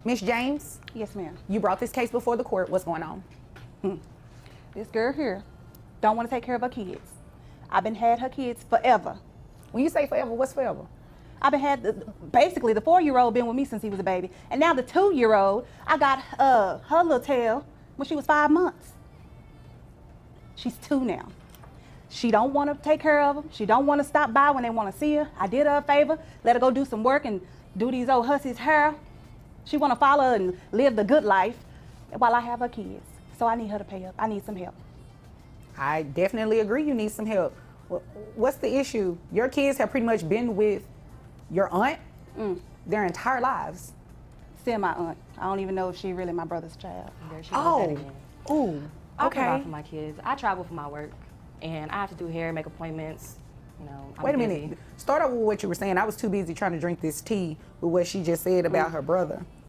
Miss James, Yes, ma'am. you brought this case before the court. What's going on? This girl here don't want to take care of her kids. I've been had her kids forever. When you say forever, what's forever? I've been basically the 4-year-old been with me since he was a baby. And now the 2-year-old, I got her little tail when she was 5 months. She's 2 now. She don't want to take care of them. She don't want to stop by when they want to see her. I did her a favor, let her go do some work and do these old hussies' hair. She want to follow and live the good life while I have her kids. So I need her to pay up. I need some help. I definitely agree you need some help. What's the issue? Your kids have pretty much been with your aunt their entire lives. Still my aunt. I don't even know if she really my brother's child. There she goes that again. Ooh, I provide okay. for my kids. I travel for my work, and I have to do hair, make appointments. You know, I'm Wait a busy. minute. Start over with what you were saying. I was too busy trying to drink this tea with what she just said about her brother.